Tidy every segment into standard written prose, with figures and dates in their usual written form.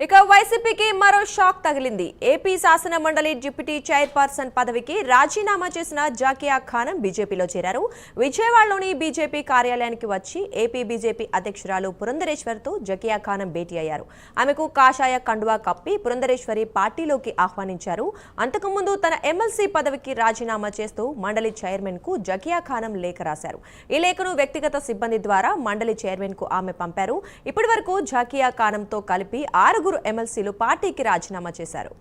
ఇక వైసీపీకి మరో షాక్ తగిలింది. ఏపీ శాసన మండలి డిప్యూటీ చైర్పర్సన్ పదవికి రాజీనామా చేసిన జాకియా ఖానం బీజేపీలో చేరారు. విజయవాడలోని బీజేపీ కార్యాలయానికి వచ్చి ఏపీ బీజేపీ అధ్యక్షురాలు పురంధరేశ్వరితో జాకియా ఖానం భేటీ అయ్యారు. ఆమెకు కాషాయ కండువా కప్పి పురంధరేశ్వరి పార్టీలోకి ఆహ్వానించారు. అంతకుముందు తన ఎమ్మెల్సీ పదవికి రాజీనామా చేస్తూ మండలి చైర్మన్ కు జాకియా ఖానం లేఖ రాశారు. ఈ లేఖను వ్యక్తిగత సిబ్బంది ద్వారా మండలి చైర్మన్ కు ఆమె పంపారు. ఇప్పటి వరకు జాకియా ఖానంతో కలిపి 6 ఎమ్మెల్సీలు పార్టీకి రాజీనామా చేశారు.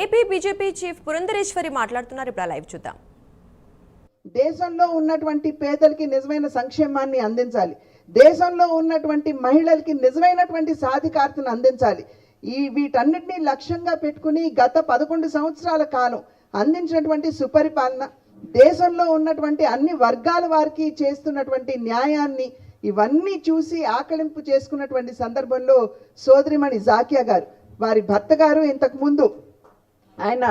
ఏపీ బీజేపీ చీఫ్ పురంధరేశ్వరి మాట్లాడుతున్నారు. ఇప్పుడు లైవ్ చూద్దాం. దేశంలో ఉన్నటువంటి పేదలకి నిజమైన సంక్షేమాన్ని అందించాలి, దేశంలో ఉన్నటువంటి మహిళలకి నిజమైనటువంటి సాధికారతను అందించాలి. వీటన్నిటినీ లక్ష్యంగా పెట్టుకుని గత 11 సంవత్సరాల కాలం అందించినటువంటి సుపరిపాలన, దేశంలో ఉన్నటువంటి అన్ని వర్గాల వారికి చేస్తున్నటువంటి న్యాయాన్ని ఇవన్నీ చూసి ఆకలింపు చేసుకున్నటువంటి సందర్భంలో సోదరిమణి జాకియా గారు, వారి భర్త గారు ఇంతకుముందు ఆయన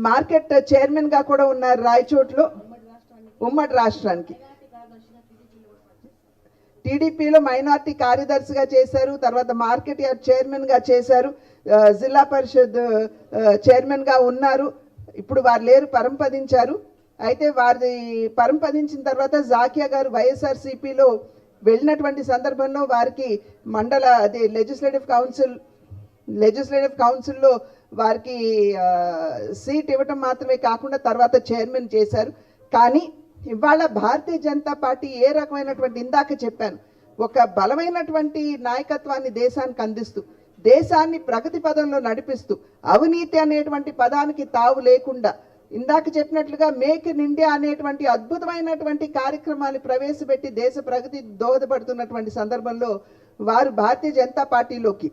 మార్కెట్ చైర్మన్ గా కూడా ఉన్నారు రాయచోట్లో, ఉమ్మడి రాష్ట్రానికి. టీడీపీలో మైనార్టీ కార్యదర్శిగా చేశారు, తర్వాత మార్కెట్ యార్డ్ చైర్మన్ గా చేశారు, జిల్లా పరిషత్ చైర్మన్ గా ఉన్నారు. ఇప్పుడు వారు లేరు, పరంపదించారు. అయితే వారి పరంపదించిన తర్వాత జాకియా గారు వైఎస్ఆర్సీపీలో వెళ్ళినటువంటి సందర్భంలో వారికి లెజిస్లేటివ్ కౌన్సిల్లో వారికి సీట్ ఇవ్వటం మాత్రమే కాకుండా తర్వాత చైర్మన్ చేశారు. కానీ ఇవాళ భారతీయ జనతా పార్టీ ఏ రకమైనటువంటి, ఇందాక చెప్పాను, ఒక బలమైనటువంటి నాయకత్వాన్ని దేశానికి అందిస్తూ, దేశాన్ని ప్రగతి పదంలో నడిపిస్తూ, అవినీతి అనేటువంటి పదానికి తావు లేకుండా, ఇందాక చెప్పినట్లుగా మేక్ ఇన్ ఇండియా అనేటువంటి అద్భుతమైనటువంటి కార్యక్రమాన్ని ప్రవేశపెట్టి దేశ ప్రగతి దోహదపడుతున్నటువంటి సందర్భంలో వారు భారతీయ జనతా పార్టీలోకి,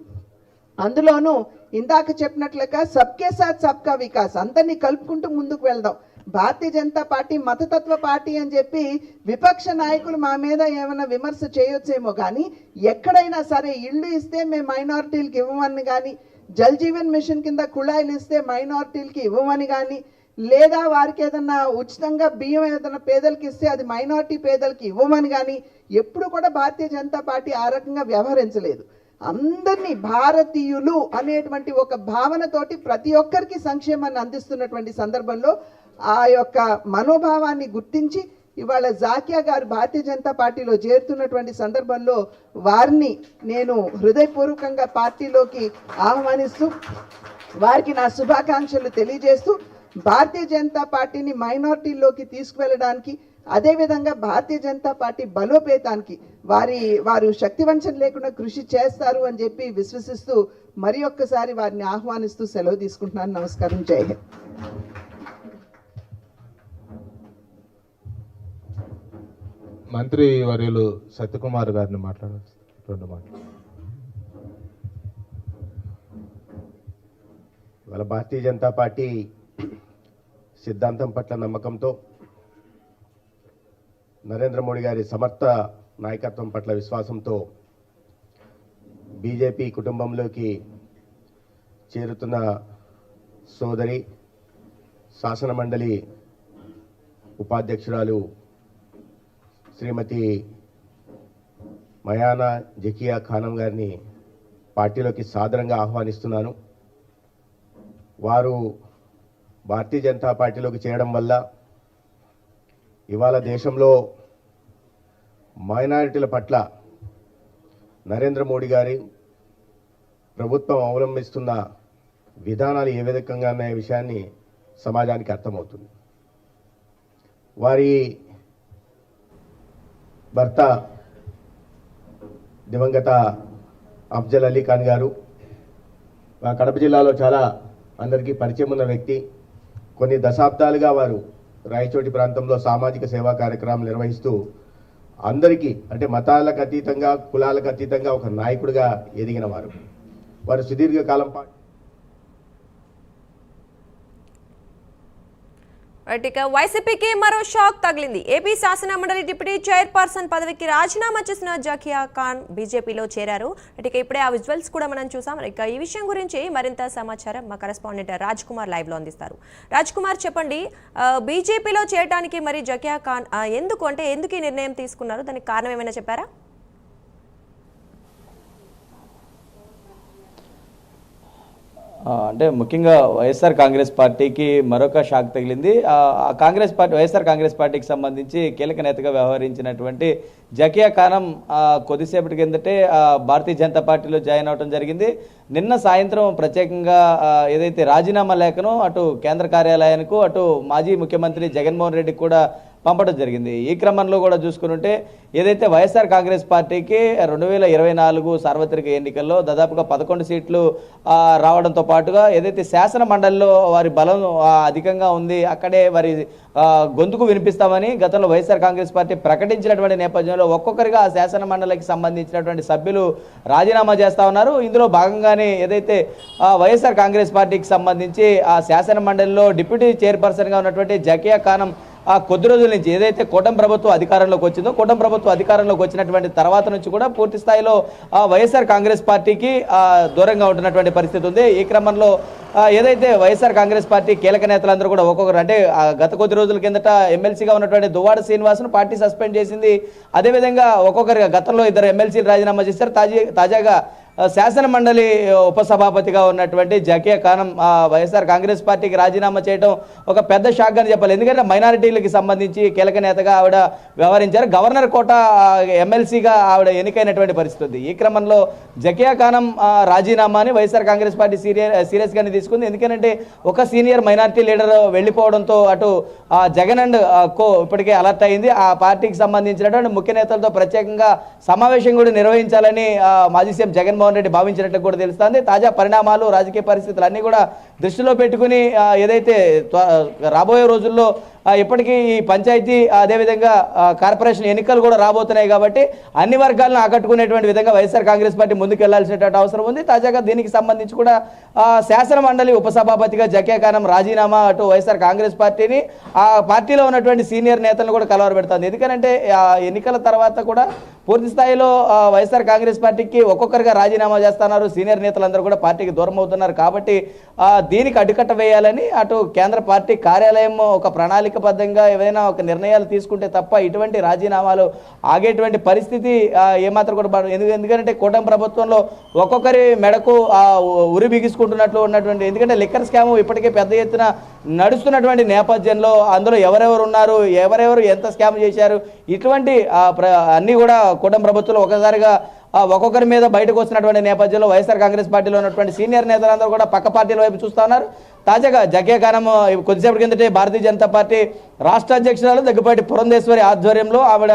అందులోనూ ఇందాక చెప్పినట్లుగా సబ్కే సాత్ సబ్కా వికాస్, అందరినీ కలుపుకుంటూ ముందుకు వెళ్దాం. భారతీయ జనతా పార్టీ మతతత్వ పార్టీ అని చెప్పి విపక్ష నాయకులు మా మీద ఏమైనా విమర్శ చేయొచ్చేమో, కానీ ఎక్కడైనా సరే ఇళ్ళు ఇస్తే మేము మైనారిటీలకు ఇవ్వమని కానీ, జల్ జీవన్ మిషన్ కింద కుళాయిలు ఇస్తే మైనారిటీలకి ఇవ్వమని కానీ, లేదా వారికి ఏదన్నా ఉచితంగా బియ్యం ఏదైనా పేదలకి ఇస్తే అది మైనారిటీ పేదలకి ఇవ్వమని కానీ ఎప్పుడు కూడా భారతీయ జనతా పార్టీ ఆ రకంగా వ్యవహరించలేదు. అందరినీ భారతీయులు అనేటువంటి ఒక భావనతోటి ప్రతి ఒక్కరికి సంక్షేమాన్ని అందిస్తున్నటువంటి సందర్భంలో ఆ యొక్క మనోభావాన్ని గుర్తించి ఇవాళ జాకియా గారు భారతీయ జనతా పార్టీలో చేరుతున్నటువంటి సందర్భంలో వారిని నేను హృదయపూర్వకంగా పార్టీలోకి ఆహ్వానిస్తూ వారికి నా శుభాకాంక్షలు తెలియజేస్తూ, భారతీయ జనతా పార్టీని మైనారిటీల్లోకి తీసుకువెళ్ళడానికి, అదేవిధంగా భారతీయ జనతా పార్టీ బలోపేతానికి వారు శక్తివంచన లేకుండా కృషి చేస్తారు అని చెప్పి విశ్వసిస్తూ మరి ఒక్కసారి వారిని ఆహ్వానిస్తూ సెలవు తీసుకుంటున్నాను. నమస్కారం. జై హింద్. మంత్రి వర్యులు సత్యకుమార్ గారిని మాట్లాడారు. ఇవాళ భారతీయ జనతా పార్టీ సిద్ధాంతం పట్ల నమ్మకంతో, నరేంద్ర మోడీ గారి సమర్థ నాయకత్వం పట్ల విశ్వాసంతో బీజేపీ కుటుంబంలోకి చేరుతున్న సోదరి శాసన మండలి ఉపాధ్యక్షురాలు శ్రీమతి మయానా జకియా ఖానం గారిని పార్టీలోకి సాదరంగా ఆహ్వానిస్తున్నాను. వారు భారతీయ జనతా పార్టీలోకి చేయడం వల్ల ఇవాళ దేశంలో మైనారిటీల పట్ల నరేంద్ర మోడీ గారి ప్రభుత్వం అవలంబిస్తున్న విధానాలు ఏ విధంగా అనే విషయాన్ని సమాజానికి అర్థమవుతుంది. వారి భర్త దివంగత అఫ్జల్ అలీ ఖాన్ గారు కడప జిల్లాలో చాలా అందరికీ పరిచయం ఉన్న వ్యక్తి. కొన్ని దశాబ్దాలుగా వారు రాయచోటి ప్రాంతంలో సామాజిక సేవా కార్యక్రమాలు నిర్వహిస్తూ అందరికీ, అంటే మతాలకు అతీతంగా, కులాలకు అతీతంగా ఒక నాయకుడిగా ఎదిగిన వారు సుదీర్ఘ కాలం పాటు ఇక వైసీపీకి మరో షాక్ తగిలింది. ఏపీ శాసన మండలి డిప్యూటీ చైర్పర్సన్ పదవికి రాజీనామా చేసిన జాకియా ఖాన్ బీజేపీలో చేరారు. ఇక ఇప్పుడే ఆ విజువల్స్ కూడా మనం చూసాం. ఇక ఈ విషయం గురించి మరింత సమాచారం మా కరెస్పాండెంట్ రాజ్ కుమార్ లైవ్ లో అందిస్తారు. రాజ్ కుమార్, చెప్పండి, బీజేపీలో చేరడానికి మరి జాకియా ఖాన్ ఎందుకు ఈ నిర్ణయం తీసుకున్నారు? దానికి కారణం ఏమైనా చెప్పారా? అంటే ముఖ్యంగా వైఎస్ఆర్ కాంగ్రెస్ పార్టీకి మరొక షాక్ తగిలింది. వైఎస్ఆర్ కాంగ్రెస్ పార్టీకి సంబంధించి కీలక నేతగా వ్యవహరించినటువంటి జాకియా ఖానం కొద్దిసేపటి కిందటే భారతీయ జనతా పార్టీలో జాయిన్ అవడం జరిగింది. నిన్న సాయంత్రం ప్రత్యేకంగా ఏదైతే రాజీనామా లేఖను అటు కేంద్ర కార్యాలయానికి అటు మాజీ ముఖ్యమంత్రి జగన్మోహన్ రెడ్డికి కూడా పంపడం జరిగింది. ఈ క్రమంలో కూడా చూసుకుంటే ఏదైతే వైఎస్ఆర్ కాంగ్రెస్ పార్టీకి 2024 సార్వత్రిక ఎన్నికల్లో దాదాపుగా 11 సీట్లు రావడంతో పాటుగా ఏదైతే శాసన మండలిలో వారి బలం అధికంగా ఉంది, అక్కడే వారి గొంతుకు వినిపిస్తామని గతంలో వైఎస్ఆర్ కాంగ్రెస్ పార్టీ ప్రకటించినటువంటి నేపథ్యంలో ఒక్కొక్కరిగా ఆ శాసన మండలికి సంబంధించినటువంటి సభ్యులు రాజీనామా చేస్తా ఉన్నారు. ఇందులో భాగంగానే ఏదైతే వైఎస్ఆర్ కాంగ్రెస్ పార్టీకి సంబంధించి ఆ శాసన మండలిలో డిప్యూటీ చైర్పర్సన్గా ఉన్నటువంటి జాకియా ఖానం కొద్ది రోజుల నుంచి ఏదైతే కూటమి ప్రభుత్వం అధికారంలోకి వచ్చిందో, కూటమి ప్రభుత్వం అధికారంలోకి వచ్చినటువంటి తర్వాత నుంచి కూడా పూర్తి స్థాయిలో వైఎస్ఆర్ కాంగ్రెస్ పార్టీకి దూరంగా ఉంటున్నటువంటి పరిస్థితి ఉంది. ఈ క్రమంలో ఏదైతే వైఎస్ఆర్ కాంగ్రెస్ పార్టీ కీలక నేతలందరూ కూడా ఒక్కొక్కరు అంటే గత కొద్ది రోజుల కిందట ఎమ్మెల్సీగా ఉన్నటువంటి దువ్వాడ శ్రీనివాస్ను పార్టీ సస్పెండ్ చేసింది. అదేవిధంగా ఒక్కొక్కరిగా గతంలో 2 ఎమ్మెల్సీలు రాజీనామా చేశారు. తాజాగా శాసన మండలి ఉపసభాపతిగా ఉన్నటువంటి జాకియా ఖానం వైఎస్ఆర్ కాంగ్రెస్ పార్టీకి రాజీనామా చేయడం ఒక పెద్ద షాక్ అని చెప్పాలి. ఎందుకంటే మైనారిటీలకు సంబంధించి కీలక నేతగా ఆవిడ వ్యవహరించారు. గవర్నర్ కోట ఎమ్మెల్సీగా ఆవిడ ఎన్నికైనటువంటి పరిస్థితి ఉంది. ఈ క్రమంలో జాకియా ఖానం రాజీనామాని వైఎస్ఆర్ కాంగ్రెస్ పార్టీ సీరియస్గానే తీసుకుంది. ఎందుకంటే ఒక సీనియర్ మైనారిటీ లీడర్ వెళ్ళిపోవడంతో అటు జగన్ అండ్ కో ఇప్పటికే అలర్ట్ అయింది. ఆ పార్టీకి సంబంధించినటువంటి ముఖ్య నేతలతో ప్రత్యేకంగా సమావేశం కూడా నిర్వహించాలని మాజీ సీఎం జగన్మోహన్ రెడ్డి భావించినట్లు కూడా తెలుస్తుంది. తాజా పరిణామాలు, రాజకీయ పరిస్థితులు అన్నీ కూడా దృష్టిలో పెట్టుకుని ఏదైతే రాబోయే రోజుల్లో ఇప్పటికీ ఈ పంచాయతీ అదేవిధంగా కార్పొరేషన్ ఎన్నికలు కూడా రాబోతున్నాయి కాబట్టి అన్ని వర్గాలను ఆకట్టుకునేటువంటి విధంగా వైఎస్ఆర్ కాంగ్రెస్ పార్టీ ముందుకు వెళ్లాల్సినటువంటి అవసరం ఉంది. తాజాగా దీనికి సంబంధించి కూడా శాసన మండలి ఉపసభాపతిగా జాకియా ఖానం రాజీనామా అటు వైఎస్ఆర్ కాంగ్రెస్ పార్టీని ఆ పార్టీలో ఉన్నటువంటి సీనియర్ నేతలను కూడా కలవరబెడుతుంది. ఎందుకంటే ఎన్నికల తర్వాత కూడా పూర్తి స్థాయిలో వైఎస్ఆర్ కాంగ్రెస్ పార్టీకి ఒక్కొక్కరిగా రాజీనామా చేస్తున్నారు. సీనియర్ నేతలందరూ కూడా పార్టీకి దూరం అవుతున్నారు. కాబట్టి దీనికి అడ్డుకట్ట వేయాలని అటు కేంద్ర పార్టీ కార్యాలయం ఒక ప్రణాళికబద్ధంగా ఏవైనా ఒక నిర్ణయాలు తీసుకుంటే తప్ప ఇటువంటి రాజీనామాలు ఆగేటువంటి పరిస్థితి ఏమాత్రం కూడా ఎందుకంటే కూటమి ప్రభుత్వంలో ఒక్కొక్కరి మెడకు ఉరి బిగించుకుంటున్నట్లు ఉన్నటువంటి, ఎందుకంటే లిక్కర్ స్కామ్ ఇప్పటికే పెద్ద ఎత్తున నడుస్తున్నటువంటి నేపథ్యంలో అందులో ఎవరెవరు ఉన్నారు, ఎవరెవరు ఎంత స్కామ్ చేశారు, ఇటువంటి అన్నీ కూడా కూటమి ప్రభుత్వంలో ఒకసారిగా ఒక్కొక్కరి మీద బయటకు వస్తున్నటువంటి నేపథ్యంలో వైఎస్ఆర్ కాంగ్రెస్ పార్టీలో ఉన్నటువంటి సీనియర్ నేతలందరూ కూడా పక్క పార్టీల వైపు చూస్తూ ఉన్నారు. తాజాగా జాకియా ఖానం కొద్దిసేపటి కిందటే భారతీయ జనతా పార్టీ రాష్ట్ర అధ్యక్షురాలు దగ్గుపాటి పురంధేశ్వరి ఆధ్వర్యంలో ఆవిడ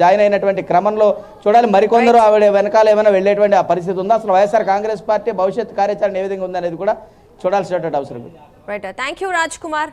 జాయిన్ అయినటువంటి క్రమంలో చూడాలి మరికొందరు ఆవిడ వెనకాల ఏమైనా వెళ్ళేటువంటి ఆ పరిస్థితి ఉందా, అసలు వైఎస్ఆర్ కాంగ్రెస్ పార్టీ భవిష్యత్ కార్యాచరణ ఏ విధంగా ఉందనేది కూడా చూడాల్సినటువంటి అవసరం ఉంది. Right, thank you Raj Kumar.